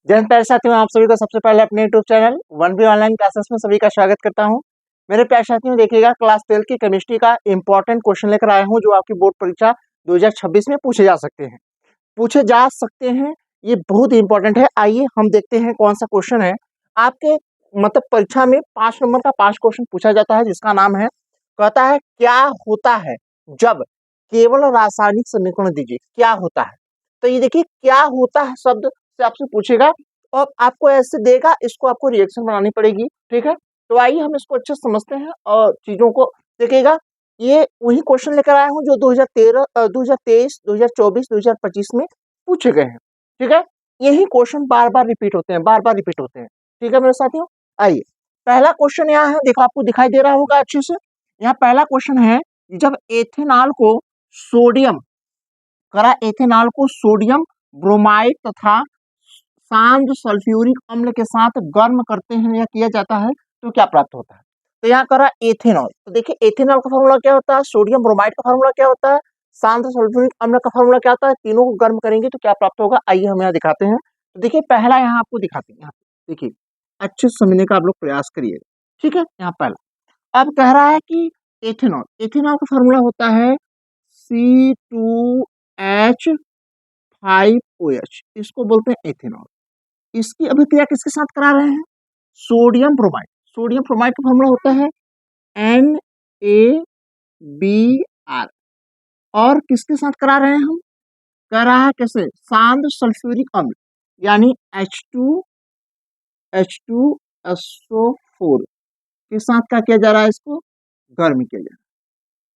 जय हिंद प्यारे साथियों, आप सभी को सबसे पहले अपने YouTube channel one B online classes में सभी का स्वागत करता हूं। मेरे प्यारे साथियों, देखिएगा क्लास 12 की केमिस्ट्री का इंपॉर्टेंट क्वेश्चन लेकर आया हूं जो आपकी बोर्ड परीक्षा 2026 में पूछे जा सकते हैं। ये बहुत इंपॉर्टेंट है। आइए हम देखते हैं कौन सा क्वेश्चन है। आपके मतलब परीक्षा में 5 नंबर का 5 क्वेश्चन पूछा जाता है जिसका नाम है, कहता है क्या होता है जब केवल रासायनिक समीकरण दीजिए, क्या होता है। तो ये देखिए क्या होता है शब्द से आपसे पूछेगा और आपको ऐसे देगा, इसको आपको रिएक्शन बनानी पड़ेगी। ठीक है, तो आइए हम इसको अच्छे से समझते हैं और चीजों को देखिएगा। ये वही क्वेश्चन लेकर आया हूं जो 2013 2023 2024 2025 में पूछे गए हैं। ठीक है, यही क्वेश्चन बार बार रिपीट होते हैं, बार बार रिपीट होते हैं। ठीक है मेरे साथियों, आइए पहला क्वेश्चन यहाँ है, देखो आपको दिखाई दे रहा होगा अच्छे से। यहाँ पहला क्वेश्चन है, जब एथेनॉल को सोडियम एथेनॉल को सोडियम ब्रोमाइड तथा शांत सल्फ्यूरिक अम्ल के साथ गर्म करते हैं या किया जाता है तो क्या प्राप्त होता है। तो यहाँ करा एथेनॉल, तो देखिए एथेनॉल का फॉर्मूला क्या होता है, सोडियम ब्रोमाइड का फॉर्मूला क्या होता है, शांत सल्फ्यूरिक अम्ल का फॉर्मूला क्या होता है। तीनों को गर्म करेंगे तो क्या प्राप्त होगा, आइए हम यहाँ दिखाते हैं। तो देखिए पहला यहाँ आपको दिखाते हैं, यहाँ देखिए अच्छे से समझने का आप लोग प्रयास करिएगा। ठीक है, यहाँ पहला अब कह रहा है कि एथेनॉल का फॉर्मूला होता है C2H5OH, इसको बोलते हैं एथेनॉल। इसकी अभिक्रिया किसके साथ करा रहे हैं, सोडियम ब्रोमाइड। सोडियम ब्रोमाइड का फॉर्मूला होता है NaBr। और किसके साथ करा रहे हैं हम, कर रहा है कैसे, शांत सल्फ्यूरिक अम्ल यानी H2SO4 के साथ क्या किया जा रहा है, इसको गर्म किया जा रहा है।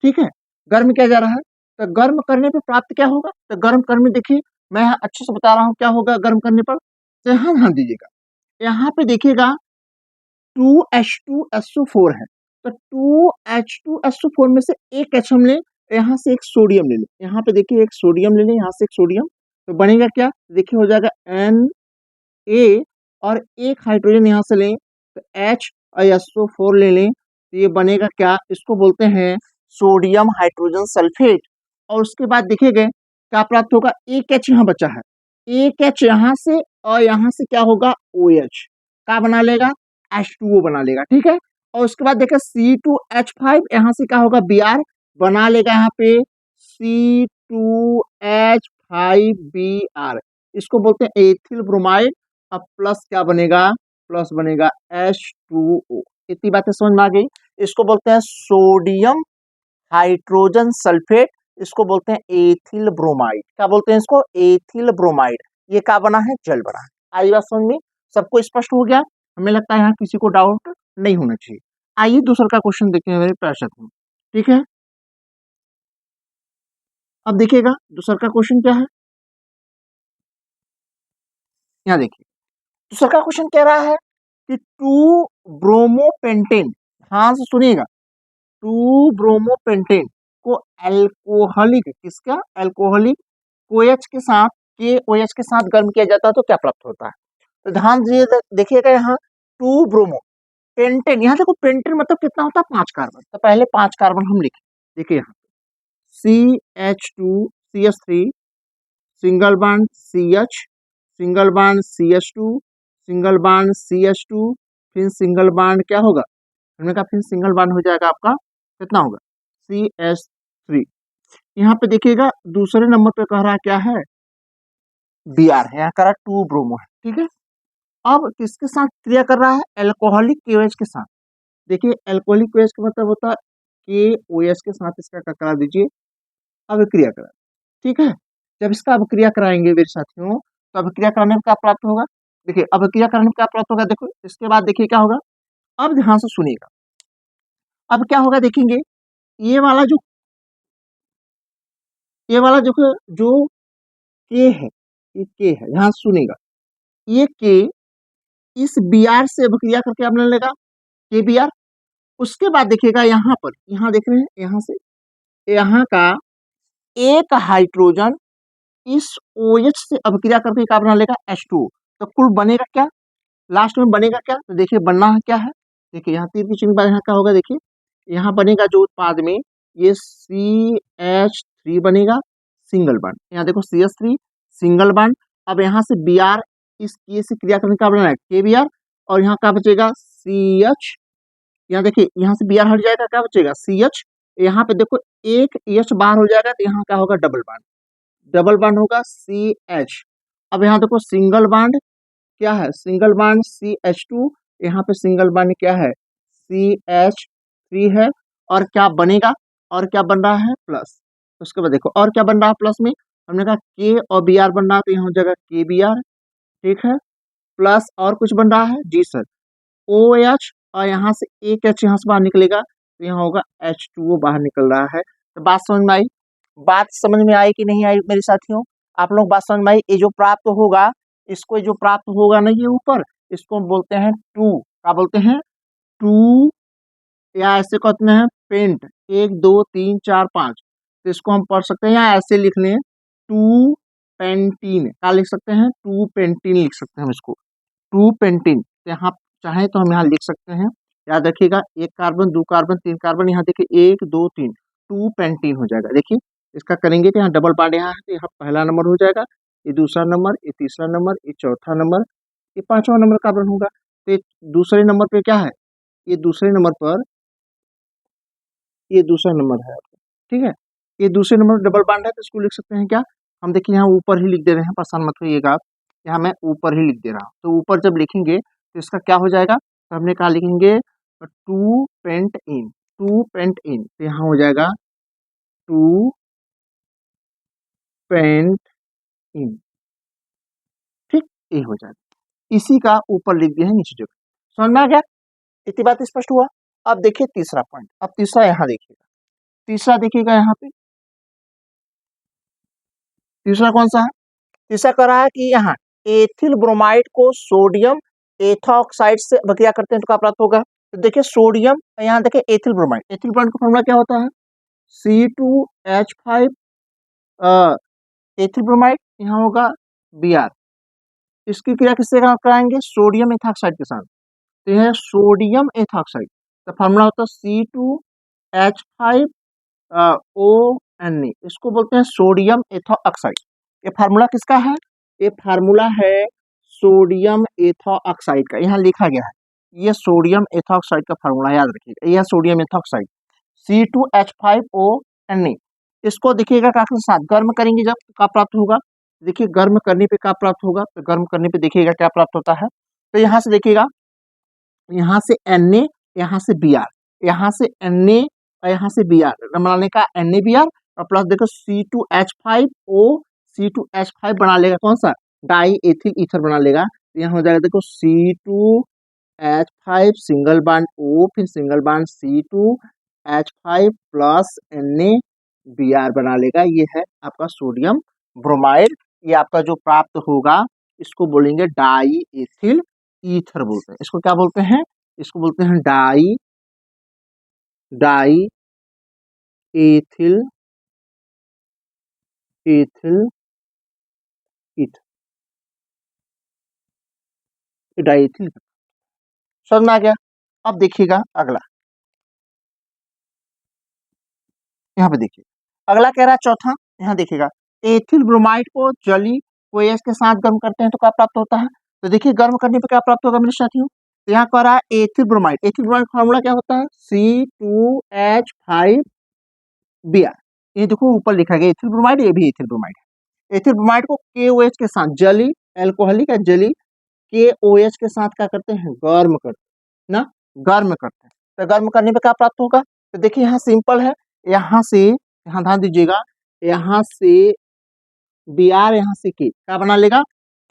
ठीक है, गर्म किया जा रहा है। तो गर्म करने पे प्राप्त क्या होगा, तो गर्म करने देखिए मैं यहाँ अच्छे से बता रहा हूँ क्या होगा गर्म करने पर। तो यहाँ ध्यान दीजिएगा, यहाँ पे देखिएगा 2H2SO4 है, तो 2H2SO4 में से एक H हम लें, यहाँ से एक सोडियम ले लें, यहाँ पे देखिए एक सोडियम ले लें, यहाँ से एक सोडियम, तो बनेगा क्या, देखिए हो जाएगा Na और एक हाइड्रोजन यहाँ से लें तो H और SO4 ले लें, तो ये बनेगा क्या, इसको बोलते हैं सोडियम हाइड्रोजन सल्फेट। और उसके बाद देखिएगा क्या प्राप्त होगा, एक H यहाँ बचा है, एक H यहाँ से और यहाँ से क्या होगा OH क्या बना लेगा, H2O बना लेगा। ठीक है, और उसके बाद देखिए C2H5 यहाँ से क्या होगा Br बना लेगा, यहाँ पे C2H5Br, इसको बोलते हैं एथिल ब्रोमाइड। अब प्लस क्या बनेगा, प्लस बनेगा H2O। इतनी बातें समझ में आ गई। इसको बोलते हैं सोडियम हाइड्रोजन सल्फेट, इसको बोलते हैं एथिल ब्रोमाइड। क्या बोलते हैं इसको, एथिल ब्रोमाइड। ये क्या बना है, जल बना है। आई बात समझ में, सबको स्पष्ट हो गया। हमें लगता है यहाँ किसी को डाउट नहीं होना चाहिए। आइए दूसरा का क्वेश्चन देखते हैं मेरे प्यारे में। ठीक है, अब देखिएगा दूसरा का क्वेश्चन क्या है, यहाँ देखिए दूसरा का क्वेश्चन कह रहा है कि 2 ब्रोमोपेंटेन, हाँ से सुनिएगा, 2 ब्रोमोपेंटेन को अल्कोहलिक, किसका, अल्कोहलिक OH के साथ KOH के साथ गर्म किया जाता है तो क्या प्राप्त होता है। तो ध्यान देखिएगा यहाँ 2 ब्रोमोपेंटेन, यहाँ देखो पेंटेन मतलब कितना होता है, 5 कार्बन। तो पहले 5 कार्बन हम लिखें, देखिए यहाँ CH2CH3 single bond CH, single bond CH2, single bond CH2, फिर सिंगल बॉन्ड क्या होगा, हमने कहा फिर सिंगल बॉन्ड हो जाएगा आपका कितना होगा CH3। यहाँ पे देखिएगा दूसरे नंबर पे कह रहा क्या है, Br है, यहाँ कह रहा 2 ब्रोमो है। ठीक है, अब किसके साथ क्रिया कर रहा है, एल्कोहलिक KOH के साथ। देखिए एल्कोहलिक KOH का मतलब होता है KOH के साथ इसका टकरा दीजिए, अब क्रिया करा। ठीक है, जब इसका अभिक्रिया कराएंगे मेरे साथियों, तो अभिक्रिया कराने में क्या प्राप्त होगा, देखिए अभिक्रिया कराने में क्या प्राप्त होगा, देखो इसके बाद देखिए क्या होगा। अब ध्यान से सुनिएगा, अब क्या होगा देखेंगे, ये वाला जो जो के है, ये के है, ध्यान से सुनेगा, ये के इस Br से अभिक्रिया करके आपने लेगा KBr। उसके बाद देखिएगा यहाँ पर, यहाँ देख रहे हैं, यहाँ से यहाँ का एक हाइड्रोजन इस OH से अभिक्रिया करके क्या बना लेगा H2। तो कुल बनेगा क्या, लास्ट में बनेगा क्या, तो देखिए बनना है क्या है, देखिए यहाँ तीर की चिन्ह बाद यहाँ क्या होगा, देखिए यहाँ बनेगा जो उत्पाद में ये CH3 बनेगा सिंगल बॉन्ड, यहाँ देखो CH3 सिंगल बॉन्ड। अब यहाँ से Br इस के से क्रिया करने का बनाना है KBr, और यहाँ क्या बचेगा CH। यहाँ देखिए यहाँ से Br हट जाएगा, क्या बचेगा CH। यहाँ पे देखो एक H बाहर हो जाएगा तो यहाँ क्या होगा डबल बॉन्ड होगा CH। अब यहाँ देखो सिंगल बॉन्ड क्या है, सिंगल बॉन्ड CH2, यहाँ पे सिंगल बॉन्ड क्या है CH3 है। और क्या बनेगा, और क्या बन रहा है प्लस। उसके बाद देखो और क्या बन रहा है प्लस में, हमने कहा K और Br बन रहा है तो यहाँ हो जाएगा KBr, ठीक है। प्लस और कुछ बन रहा है जी सर OH, और यहाँ से एक H यहाँ से बाहर निकलेगा तो यहाँ होगा H2O बाहर निकल रहा है। तो बात समझ में आई कि नहीं आई मेरे साथियों, आप लोग बात समझ में आई। ये जो प्राप्त होगा, इसको जो प्राप्त होगा ना ये ऊपर, इसको हम बोलते हैं टू, क्या बोलते हैं टू, या ऐसे कहते हैं पेंट 1 2 3 4 5। तो इसको हम पढ़ सकते हैं या ऐसे लिख लें टू पेंटीन, क्या लिख सकते हैं टू पेंटीन लिख सकते हैं हम इसको टू पेंटीन। तो यहाँ चाहे तो हम यहाँ लिख सकते हैं, याद रखिएगा 1 कार्बन 2 कार्बन 3 कार्बन, यहाँ देखिए 1 2 3 टू पेंटीन हो जाएगा। देखिए इसका करेंगे तो यहाँ डबल बॉन्ड यहाँ है तो यहाँ पहला नंबर हो जाएगा, ये दूसरा नंबर, ये तीसरा नंबर, ये चौथा नंबर, ये पांचवा नंबर कार्बन होगा। तो ये दूसरे नंबर पे क्या है, ये दूसरे नंबर पर ये दूसरा नंबर है आपका, ठीक है। ये दूसरे नंबर डबल बॉन्ड है तो इसको लिख सकते हैं क्या, हम देखिए यहाँ ऊपर ही लिख दे रहे हैं, परेशान मत होइएगा आप, यहाँ मैं ऊपर ही लिख दे रहा हूँ। तो ऊपर जब लिखेंगे तो इसका क्या हो जाएगा, तो हमने कहा लिखेंगे two pentene, two pentene, तो यहाँ हो जाएगा टू पेंट इन, ठीक, ये हो जाएगा। इसी का ऊपर लिख दिया है नीचे जगह, समझ में आ गया, इतनी बात स्पष्ट हुआ। अब देखिए तीसरा पॉइंट, अब तीसरा यहाँ देखिएगा, तीसरा देखिएगा यहाँ पे, तीसरा कौन सा है, तीसरा कह रहा है कि यहाँ एथिल ब्रोमाइड को सोडियम एथॉक्साइड से क्या करते हैं तो क्या प्राप्त होगा। तो देखिए सोडियम, यहाँ देखिए एथिल ब्रोमाइड, एथिल ब्रोमाइड का फॉर्मूला क्या होता है C2H5, एथिल ब्रोमाइड, यहाँ होगा Br, इसकी क्रिया किससे कराएंगे सोडियम एथॉक्साइड के साथ, तो यह है सोडियम एथॉक्साइड। तो फॉर्मूला होता है C2H5ONe, इसको बोलते हैं सोडियम एथॉक्साइड। ये फार्मूला किसका है, ये फार्मूला है सोडियम एथॉक्साइड का, यहाँ लिखा गया है, ये सोडियम एथॉक्साइड का फार्मूला याद रखिएगा, यह सोडियम एथॉक्साइड C2H5ONe। इसको देखिएगा क्या के साथ गर्म करेंगे जब क्या प्राप्त होगा, देखिए गर्म करने पे क्या प्राप्त होगा, तो गर्म करने पे देखिएगा क्या प्राप्त होता है। तो यहाँ से देखिएगा, यहाँ से Na, यहाँ से Br, यहाँ से Na और यहाँ से Br बनाने का NaBr, और प्लस देखो C2H5O, C2H5 बना लेगा कौन सा डाई एथिल ईथर बना लेगा। तो यहाँ हो जाएगा देखो C2H5 सिंगल बॉन्ड O, फिर single bond C2H5 plus NaBr बना लेगा, ये है आपका सोडियम ब्रोमाइड। ये आपका जो प्राप्त होगा इसको बोलेंगे डाई एथिल ईथर बोलते हैं, इसको क्या बोलते हैं, इसको बोलते हैं die ethyl ether, die ethyl, समझ में आ गया। अब देखिएगा अगला, यहाँ पे देखिए अगला कह रहा है चौथा, यहाँ देखिएगा एथिल ब्रोमाइड को जली OH के साथ गर्म करते हैं तो क्या प्राप्त होता है। तो देखिए गर्म करने पे क्या प्राप्त होगा मेरे साथियों, तो यहाँ कह रहा है ethyl bromide, ethyl bromide formula क्या होता है C2H5Br, ये देखो ऊपर लिखा गया एथिल ब्रोमाइड, ये भी एथिल ब्रोमाइड है। एथिल ब्रोमाइड को KOH के साथ जली एल्कोहलिक या जली KOH के साथ क्या करते हैं गर्म करते हैं ना, गर्म करते हैं। तो गर्म करने पे क्या प्राप्त होगा, तो देखिए यहाँ सिंपल है, यहाँ से यहाँ ध्यान दीजिएगा, यहाँ से Br यहाँ से K क्या बना लेगा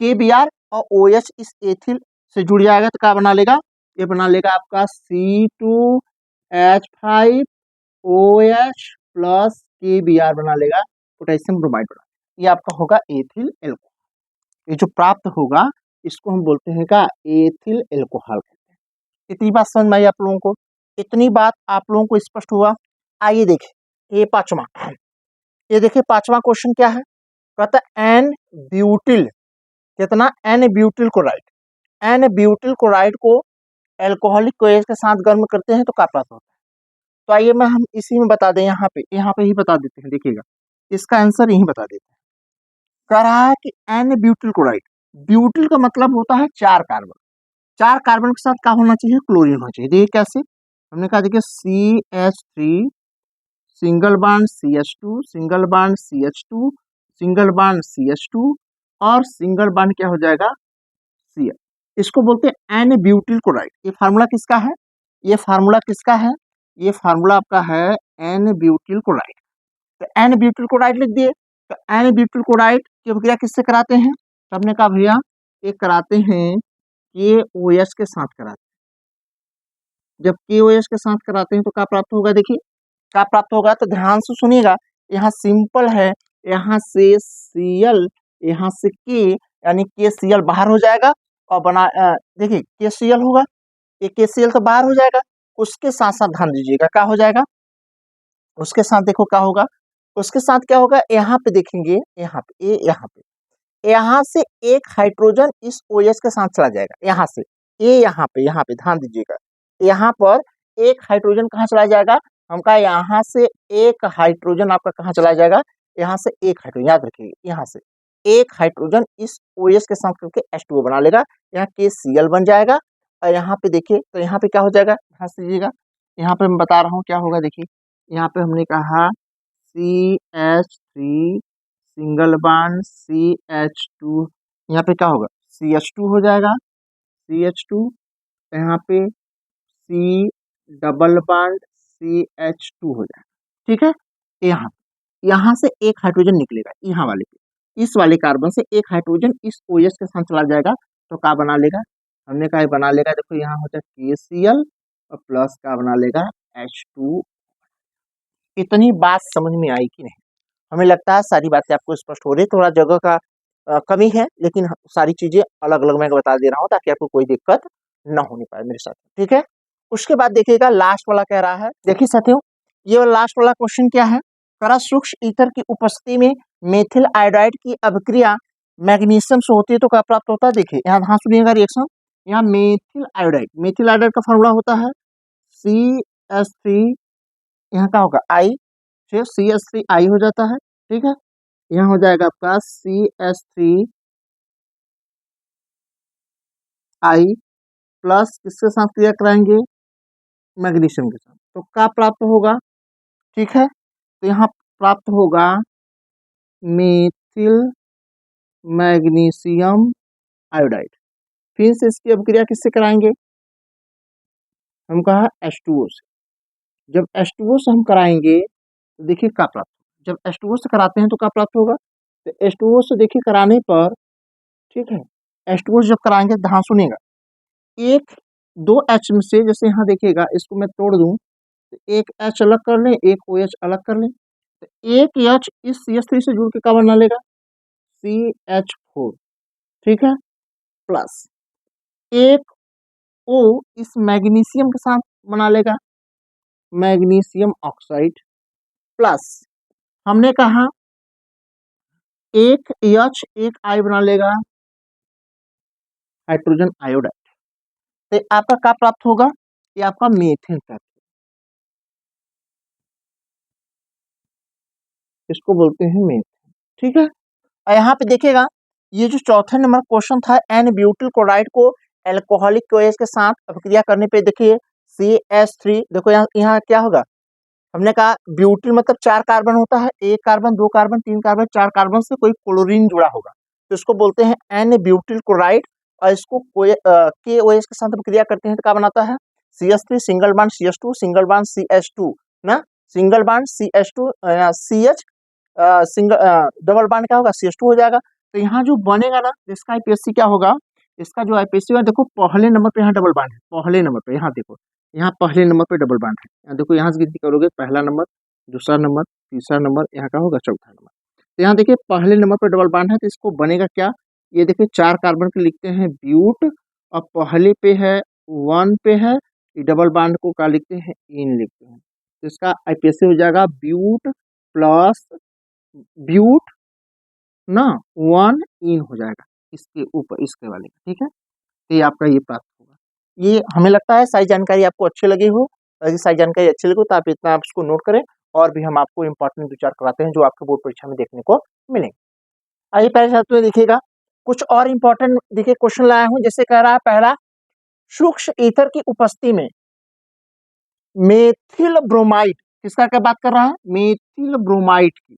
KBr, और OH इस एथिल से जुड़ जाएगा तो क्या बना लेगा, ये बना लेगा आपका C2H5OH प्लस KBr बना लेगा पोटेशियम ब्रोमाइड बना, ये आपका होगा एथिल एल्कोहल। ये जो प्राप्त होगा इसको हम बोलते हैं क्या एथिल एल्कोहल कहते हैं। इतनी बात समझ में आई आप लोगों को, इतनी बात आप लोगों को स्पष्ट हुआ। आइए देखिए ये पांचवा, ये देखिए पांचवा क्वेश्चन क्या है, कहता है एन ब्यूटिल, कितना n butyl chloride, n butyl chloride को एल्कोहलिक कोएज के साथ गर्म करते हैं तो क्या प्राप्त होता है। तो आइए मैं हम इसी में बता दें, यहाँ पे ही बता देते हैं, देखिएगा इसका आंसर यही बता देते हैं। कह रहा है कि एन ब्यूटिल क्लोराइड, ब्यूटिल का मतलब होता है 4 कार्बन। 4 कार्बन के साथ क्या होना चाहिए? क्लोरीन होना चाहिए। देखिए कैसे, हमने कहा देखिए CH3 single bond CH2 single bond CH2 single bond CH2 और सिंगल बॉन्ड क्या हो जाएगा? Cl। इसको बोलते हैं एन ब्यूटिल क्लोराइड। ये फार्मूला किसका है? ये फार्मूला किसका है? ये फार्मूला आपका है एन ब्यूटिल क्लोराइड। तो एन ब्यूटिल क्लोराइड लिख दिए। तो एन ब्यूटिल क्लोराइड की अभिक्रिया किससे कराते हैं? तो हमने कहा भैया ये कराते हैं KOH के साथ कराते हैं। जब KOH के साथ कराते हैं तो क्या प्राप्त होगा? देखिए क्या प्राप्त होगा, तो ध्यान से सुनिएगा। यहाँ सिंपल है, यहाँ से Cl, यहाँ से K, यानी KCl बाहर हो जाएगा और देखिए KCl होगा, ये KCl तो बाहर हो जाएगा। उसके साथ साथ ध्यान दीजिएगा क्या हो जाएगा, उसके साथ देखो क्या होगा, उसके साथ क्या होगा, यहाँ पे देखेंगे, यहाँ से एक हाइड्रोजन इस OH के साथ चला जाएगा। यहाँ से यहाँ पे ध्यान दीजिएगा, यहाँ पर एक हाइड्रोजन कहाँ चला जाएगा? हम कहा यहाँ से एक हाइड्रोजन आपका कहाँ चला जाएगा? यहाँ से एक हाइड्रोजन, याद रखिए, यहाँ से एक हाइड्रोजन इस OH के साथ करके H2O बना लेगा। यहाँ KCl बन जाएगा और यहाँ पे देखिए, तो यहाँ पे क्या हो जाएगा? ध्यान से दीजिएगा, यहाँ पे मैं बता रहा हूँ क्या होगा। देखिए यहाँ पे हमने कहा CH3 सिंगल बॉन्ड CH2, यहाँ पे क्या होगा? CH2 हो जाएगा, CH2, यहाँ पे C डबल बॉन्ड CH2 हो जाएगा। ठीक है, यहाँ से एक हाइड्रोजन निकलेगा, यहाँ वाले पे, इस वाले कार्बन से एक हाइड्रोजन इस OH के साथ चला जाएगा तो क्या बना लेगा? हमने कहा बना लेगा, देखो यहाँ होता है KCl और प्लस क्या बना लेगा? H2। इतनी बात समझ में आई कि नहीं? हमें लगता है सारी बातें आपको स्पष्ट हो रही है। थोड़ा जगह का कमी है, लेकिन सारी चीजें अलग अलग मैं बता दे रहा हूँ ताकि आपको कोई दिक्कत न होने पाए मेरे साथ। ठीक है, उसके बाद देखिएगा लास्ट वाला कह रहा है। देखिए साथियों, ये वाला लास्ट वाला क्वेश्चन क्या है? करा सूक्ष्म ईथर की उपस्थिति में मेथिल आयोडाइड की अभिक्रिया मैग्नीशियम से होती है तो क्या प्राप्त होता है? देखिए यहाँ ध्यान सुनिएगा रिएक्शन। यहाँ मेथिल आयोडाइड का फॉर्मूला होता है CH3, यहाँ का होगा I, फिर CH3I हो जाता है। ठीक है, यहाँ हो जाएगा आपका CH3I प्लस किसके साथ क्रिया कराएंगे? मैग्नीशियम के साथ। तो क्या प्राप्त होगा? ठीक है, तो यहाँ प्राप्त होगा मेथिल मैग्नीशियम आयोडाइड। फिर से इसकी अभिक्रिया किससे कराएंगे? हम कहा H2O से। जब H2O से हम कराएंगे तो देखिए क्या प्राप्त होगा। जब H2O से कराते हैं तो क्या प्राप्त होगा? तो H2O से देखिए कराने पर, ठीक है, H2O जब कराएंगे ध्यान सुनिएगा, एक दो H में से, जैसे यहाँ देखिएगा, इसको मैं तोड़ दूं तो एक H अलग कर लें, एक OH अलग कर लें, तो एक H इस CH3 से जुड़ के क्या बना लेगा? CH4। ठीक है, प्लस एक O इस मैग्नीशियम के साथ बना लेगा मैग्नीशियम ऑक्साइड, प्लस हमने कहा एक H एक I बना लेगा हाइड्रोजन आयोडाइड। तो आपका क्या प्राप्त होगा? ये आपका मीथेन प्राप्त, इसको बोलते हैं मीथेन। ठीक है, और यहाँ पे देखिएगा, ये जो चौथे नंबर क्वेश्चन था, एन ब्यूटिल क्लोराइड को एल्कोहलिक OH के साथ अभिक्रिया करने पे देखिए CH3, देखो यहाँ क्या होगा? हमने कहा ब्यूटिल मतलब 4 कार्बन होता है, 1 कार्बन 2 कार्बन 3 कार्बन 4 कार्बन से कोई क्लोरीन जुड़ा होगा तो इसको बोलते हैं एन ब्यूटिल क्लोराइड। और इसको KOH के साथ अभिक्रिया करते हैं तो क्या बनाता है? CH3 single bond CH2 single bond CH2 ना, single bond CH2 CH single double bond क्या होगा? CH2 हो जाएगा। तो यहाँ जो बनेगा ना, इसका IPSC क्या होगा? इसका जो IPSC होगा, देखो पहले नंबर पे यहाँ डबल बॉन्ड है, पहले नंबर पे यहाँ देखो, यहाँ पहले नंबर पे डबल बॉन्ड है। यहाँ देखो, यहाँ से गिनती करोगे, पहला नंबर, दूसरा नंबर, तीसरा नंबर, यहाँ का होगा चौथा नंबर। तो यहाँ देखिए पहले नंबर पे डबल बॉन्ड है तो इसको बनेगा क्या? ये देखिए 4 कार्बन के लिखते हैं ब्यूट, और पहले पे है 1 पे है, ये डबल बॉन्ड को क्या लिखते हैं? इन लिखते हैं। तो इसका IPSC हो जाएगा ब्यूट प्लस ब्यूट ना 1 इन हो जाएगा इसके ऊपर, इसके वाले का। ठीक है, तो ये आपका ये प्राप्त होगा। ये हमें लगता है सारी जानकारी आपको अच्छी लगी हो। अगर सारी जानकारी अच्छी लगी हो तो आप इतना आप इसको नोट करें, और भी हम आपको इंपॉर्टेंट विचार कराते हैं जो आपके बोर्ड परीक्षा में देखने को मिलेंगे। आइए पहले छात्र में देखिएगा, कुछ और इंपॉर्टेंट देखिए क्वेश्चन लाया हूं, जैसे कह रहा है पहला, सूक्ष्म ईथर की उपस्थिति में मेथिल ब्रोमाइड, किसका क्या बात कर रहा है, मेथिल ब्रोमाइड की,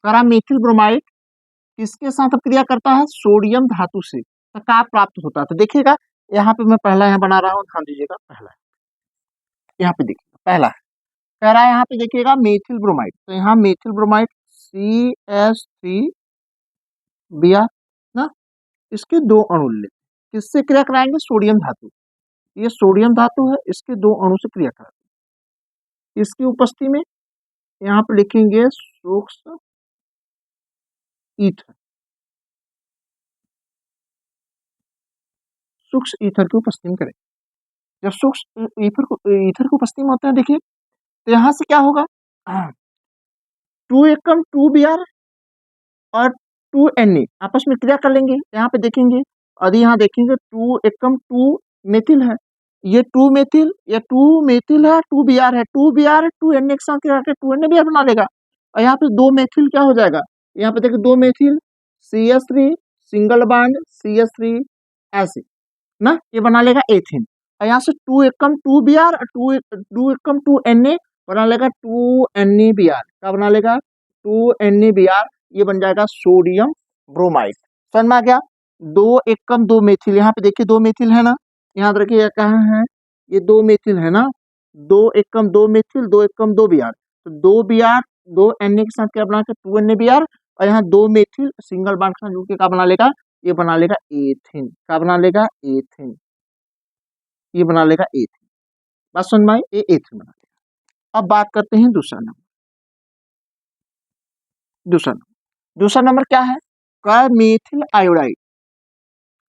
कह रहा मेथिल ब्रोमाइड किसके साथ क्रिया करता है, सोडियम धातु से, तो क्या प्राप्त होता है। तो देखिएगा यहाँ पे मैं पहला यहाँ बना रहा हूँ, ध्यान दीजिएगा, पहला यहाँ पे देखिएगा, पहला है, कह रहा है यहाँ पे देखिएगा मेथिल ब्रोमाइड, तो यहाँ मेथिल ब्रोमाइड CH3Br ना, इसके दो अणु ले, किससे क्रिया कराएंगे, सोडियम धातु, ये सोडियम धातु है, इसके दो अणु से क्रिया कराएंगे, इसकी उपस्थिति में यहाँ पे लिखेंगे सूक्ष्म ईथर, सूक्ष्म ईथर की उपस्थिति में करें। जब सूक्ष्म ईथर की उपस्थिति में होते हैं, देखिए तो यहाँ से क्या होगा, 2 एकम 2 Br और 2Na आपस में क्रिया कर लेंगे, यहाँ पे देखेंगे, यदि यहाँ देखेंगे 2 एकम 2 मेथिल है, ये 2 मेथिल, ये 2 मेथिल है, 2 Br है, 2 Br 2Na के साथ क्रिया करके 2NaBr बना लेगा, और यहाँ पे 2 मेथिल क्या हो जाएगा, यहाँ पे देखिए 2 methyl CH3 single bond CH3 ऐसे ना, ये बना लेगा एथिन, और यहाँ से 2 एकम 2 Br और 2 एकम 2Na बना लेगा 2NaBr, क्या बना लेगा 2NaBr, ये बन जाएगा सोडियम ब्रोमाइड। समझ में आ गया, 2 एकम 2 मेथिल, यहाँ पे देखिए 2 मेथिल है ना, यहाँ रखिए कहाँ है, ये 2 मेथिल है ना, 2 एकम 2 मेथिल, 2 एकम 2 Br, तो 2 Br 2Na के साथ क्या बना के 2NaBr, और यहाँ 2 मेथिल सिंगल बॉन्ड के साथ जुड़ के क्या बना लेगा, ये बना लेगा एथिन, क्या बना लेगा एथिन, ये बना लेगा एथिन, बात समझ में आई, ये एथिन बना लेगा। अब बात करते हैं दूसरा नंबर, दूसरा नंबर क्या है, मेथिल आयोडाइड,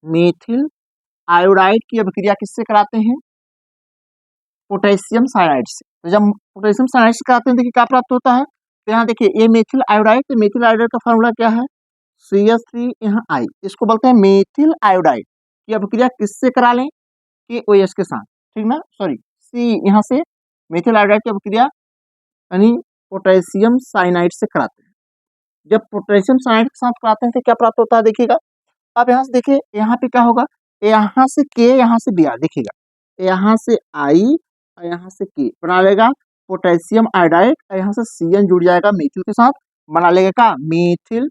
मेथिल आयोडाइड की अभिक्रिया किससे कराते हैं, पोटेशियम साइनाइड से, तो जब पोटेशियम साइनाइड से कराते हैं देखिए क्या प्राप्त होता है, तो यहाँ देखिए ये मेथिल आयोडाइड, तो मेथिल आयोडाइड का फॉर्मूला क्या है, CH3 यहाँ I, इसको बोलते हैं मेथिल आयोडाइड की अभिक्रिया किससे करा लें, KOH के साथ, ठीक ना, सॉरी C यहाँ से मेथिल आयोडाइड की अभिक्रिया यानी पोटेशियम साइनाइड से कराते हैं, जब पोटेशियम साइनाइड के साथ कराते हैं तो क्या प्राप्त होता है देखिएगा, अब यहाँ से देखिए यहाँ पे क्या होगा, यहाँ से K यहाँ से Br, देखिएगा यहाँ से I और यहाँ से K बना लेगा पोटेशियम आयोडाइड, और यहाँ से CN जुड़ जाएगा मेथिल के साथ, बना लेगा का मेथिल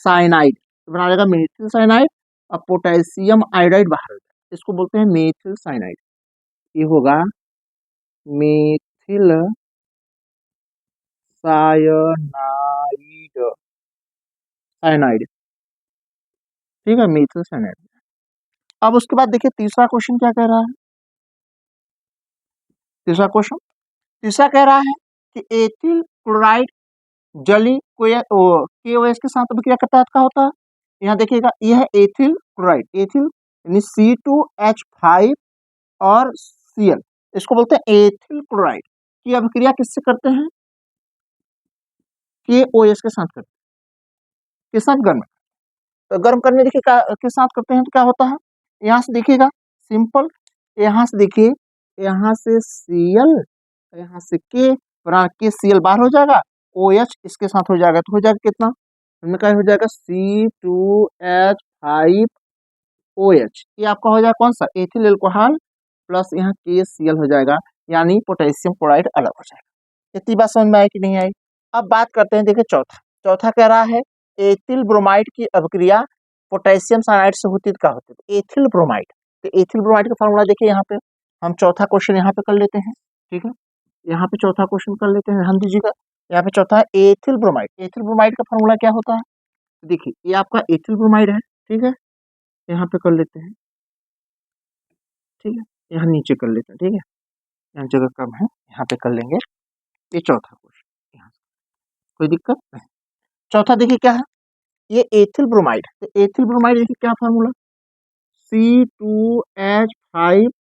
साइनाइड, बना लेगा मेथिल साइनाइड, और पोटेशियम आयोडाइड बाहर हो जाएगा, इसको बोलते हैं मेथिल साइनाइड, ये होगा मेथिल साइनाइड, साइनाइड, ठीक है, मेथिल साइनाइड। अब उसके बाद देखिए तीसरा क्वेश्चन क्या कह रहा है, तीसरा कह रहा है कि एथिल क्लोराइड जली KOH के साथ अभिक्रिया करता है, क्या होता है, यहाँ देखिएगा यह है एथिल क्लोराइड, एथिल यानी C2H5 और Cl, इसको बोलते हैं एथिल क्लोराइड की अभिक्रिया किससे करते हैं, KOH के साथ करते हैं, किस साथ, गर्म, तो गर्म करने देखिए किस साथ करते हैं, तो क्या होता है, यहाँ से देखिएगा सिंपल, यहाँ से देखिए यहाँ से Cl, यहाँ से K Cl बाहर हो जाएगा, OH इसके साथ हो जाएगा, तो हो जाएगा कितना, इनमें क्या हो जाएगा C2H5OH, ये आपका हो जाएगा कौन सा, एथिल एल्कोहल प्लस यहाँ KCl हो जाएगा, यानी पोटेशियम क्लोराइड अलग हो जाएगा। इतनी बात समझ में आई कि नहीं आई। अब बात करते हैं देखिए चौथा कह रहा है एथिल ब्रोमाइड की अभिक्रिया पोटेशियम साइनाइड से होती है, क्या होती है, एथिल ब्रोमाइड, तो एथिल ब्रोमाइड का फॉर्मूला देखिए यहाँ पे, हम चौथा क्वेश्चन यहाँ पे कर लेते हैं, ठीक है, यहाँ पे चौथा क्वेश्चन कर लेते हैं, ध्यान दीजिएगा, यहाँ पे चौथा है एथिल ब्रोमाइड, एथिल ब्रोमाइड का फॉर्मूला क्या होता है, देखिए ये आपका एथिल ब्रोमाइड है, ठीक है, यहाँ पे कर लेते हैं, ठीक है, यहाँ नीचे कर लेते हैं, ठीक है, यहाँ जगह कम है, यहाँ पे कर लेंगे, ये चौथा क्वेश्चन, यहाँ कोई दिक्कत नहीं। चौथा देखिए क्या है, ये एथिल ब्रोमाइड, तो एथिल ब्रोमाइड देखिए क्या फॉर्मूला, C2H5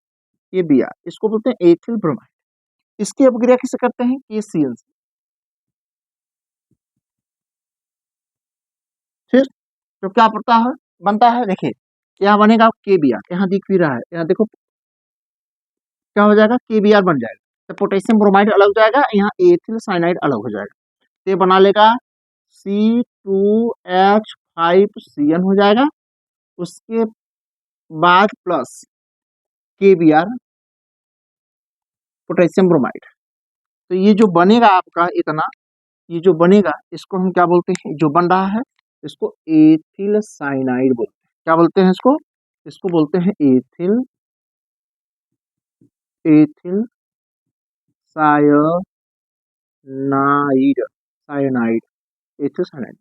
ये Br, इसको बोलते हैं एथिल ब्रोमाइड, इसकी अपक्रिया किससे करते हैं, KCl से, फिर तो क्या पड़ता है, बनता है, देखिए यहाँ बनेगा KBr, यहाँ दिख भी रहा है, यहाँ देखो क्या हो जाएगा, KBr बन जाएगा, तो पोटेशियम ब्रोमाइड अलग हो जाएगा, यहाँ एथिल साइनाइड अलग हो जाएगा, तो ये बना लेगा 2H5Cn हो जाएगा, उसके बाद प्लस KBr पोटेशियम ब्रोमाइड। तो ये जो बनेगा आपका इतना, ये जो बनेगा इसको हम क्या बोलते हैं, जो बन रहा है इसको एथिल साइनाइड बोलते हैं। क्या बोलते हैं इसको? इसको बोलते हैं एथिल सायनाइड, एथिल साइनाइड।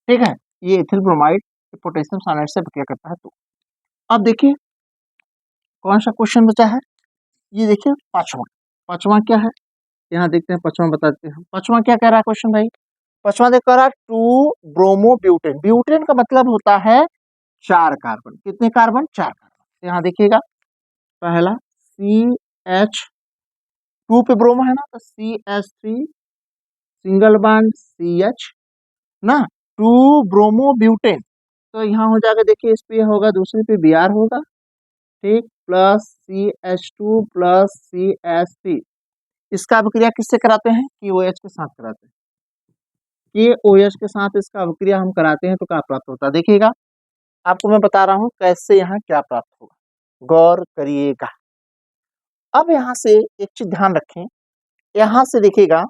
ठीक है, ये एथिल ब्रोमाइड पोटेशियम साइनाइड से क्या करता है। तो अब देखिए कौन सा क्वेश्चन बचा है, ये देखिए पांचवा। पांचवा क्या है, यहाँ देखते हैं पांचवा, बताते हैं पांचवा क्या कह रहा है क्वेश्चन भाई। पांचवा देख कर रहा 2 ब्रोमो ब्यूटेन। ब्यूटेन का मतलब होता है 4 कार्बन। कितने कार्बन? 4 कार्बन। यहाँ देखिएगा पहला CH2 पे ब्रोमो है ना, तो CH3 सिंगल बॉन्ड CH ना, 2 ब्रोमो ब्यूटेन। तो यहाँ हो जाएगा, देखिए इस पे होगा, दूसरे पे Br होगा, ठीक, प्लस CH2 प्लस CH3। इसका अभिक्रिया किससे कराते हैं? KOH के साथ कराते हैं। KOH के साथ इसका अभिक्रिया हम कराते हैं तो क्या प्राप्त होता है, देखिएगा आपको मैं बता रहा हूं कैसे यहाँ क्या प्राप्त होगा, गौर करिएगा। अब यहाँ से एक चीज ध्यान रखें, यहाँ से देखिएगा,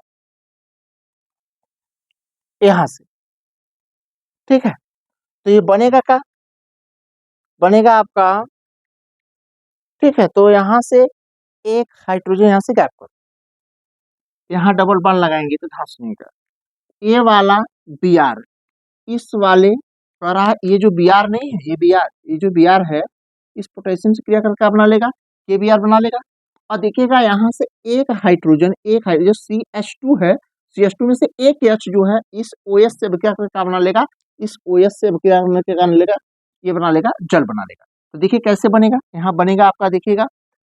यहाँ से, ठीक है, तो ये बनेगा क्या, बनेगा आपका, ठीक है, तो यहाँ से एक हाइड्रोजन यहाँ से गैप करो, यहाँ डबल बॉन्ड लगाएंगे तो घास नहीं का, ये वाला Br इस वाले पर ये जो Br नहीं है, ये Br, ये जो Br है इस पोटेशियम से क्रिया करके बना लेगा, KBr बना लेगा। और देखिएगा यहाँ से एक हाइड्रोजन CH2 है, CH2 में से एक H जो है इस OH से अभिक्रिया करके बना लेगा, इस OH से अभिक्रिया करने के कारण लेगा, ये बना लेगा, जल बना लेगा। तो देखिए कैसे बनेगा, यहाँ बनेगा आपका, देखिएगा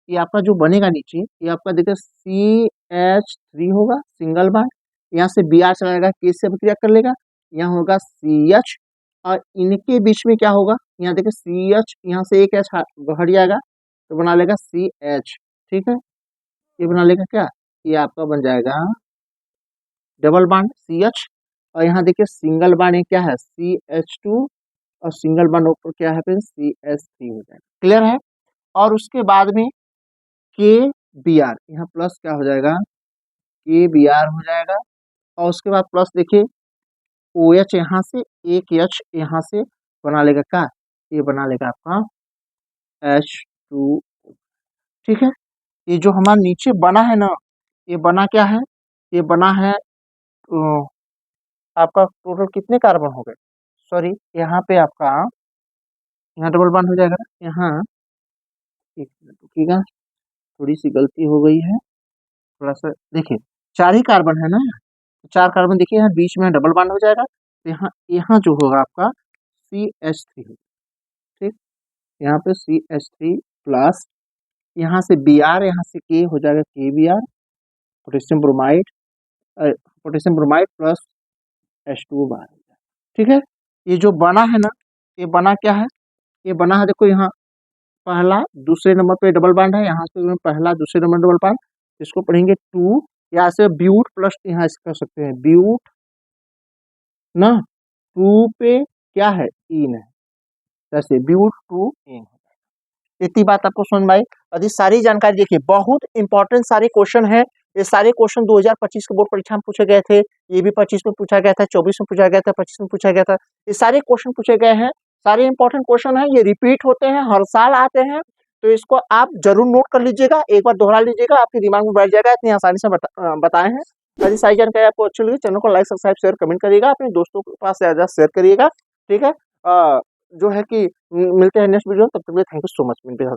ये आपका जो बनेगा नीचे, ये आपका देखिए CH3 होगा सिंगल बॉन्ड, यहाँ से Br चला जाएगा, K से अभिक्रिया कर लेगा, यहाँ होगा CH, और इनके बीच में क्या होगा, यहाँ देखिए CH, यहाँ से एक H हट जाएगा तो बना लेगा CH, ठीक है, ये बना लेगा क्या, ये आपका बन जाएगा डबल बॉन्ड CH, और यहाँ देखिए सिंगल बॉन्ड क्या है CH2, और सिंगल बॉन्ड ऊपर क्या है फिर CH3 हो जाएगा। क्लियर है? और उसके बाद में KBr, यहाँ प्लस क्या हो जाएगा, KBr हो जाएगा, और उसके बाद प्लस देखिए OH यहाँ से एक H यहाँ से बना लेगा क्या, ये बना लेगा आपका H2, ठीक है। ये जो हमारा नीचे बना है ना, ये बना क्या है, ये बना है आपका टोटल कितने कार्बन हो गए, सॉरी यहाँ पे आपका, यहाँ डबल बॉन्ड हो जाएगा, यहाँ एक मिनट रुकिएगा, थोड़ी सी गलती हो गई है, थोड़ा सा देखिए 4 ही कार्बन है ना, 4 कार्बन देखिए, यहाँ बीच में डबल बॉन्ड हो जाएगा, तो यहाँ यहाँ जो होगा आपका CH3 होगा, ठीक, यहाँ पे CH3 प्लस यहाँ से Br, यहाँ से K हो जाएगा KBr, potassium bromide plus H2O बाहर, ठीक है। ये जो बना है ना, ये बना क्या है, ये बना है, देखो यहाँ पहला दूसरे नंबर पे डबल बॉन्ड है, यहाँ से पहला दूसरे नंबर डबल बॉन्ड, इसको पढ़ेंगे 2, यहाँ से ब्यूट प्लस, यहाँ इस कर सकते हैं ब्यूट ना, 2 पे क्या है इन है, जैसे ब्यूट 2 इन। इतनी बात आपको समझ में आई। और ये सारी जानकारी देखिए, बहुत इंपॉर्टेंट सारे क्वेश्चन है, ये सारे क्वेश्चन 2025 के बोर्ड परीक्षा में पूछे गए थे, ये भी 25 में पूछा गया था, 24 में पूछा गया था, 25 में पूछा गया था, ये सारे क्वेश्चन पूछे गए हैं, सारे इंपॉर्टेंट क्वेश्चन है, ये रिपीट होते हैं, हर साल आते हैं, तो इसको आप जरूर नोट कर लीजिएगा, एक बार दोहरा लीजिएगा, आपके दिमाग में बैठ जाएगा, इतनी आसानी से बताए हैं। यदि सारी जानकारी आपको अच्छी लगी, चैनल को लाइक सब्सक्राइब शेयर कमेंट करिएगा, अपने दोस्तों के पास ज्यादा शेयर करिएगा, ठीक है। जो है कि मिलते हैं नेक्स्ट वीडियो, तब तक के लिए थैंक यू सो मच, मिलते हैं,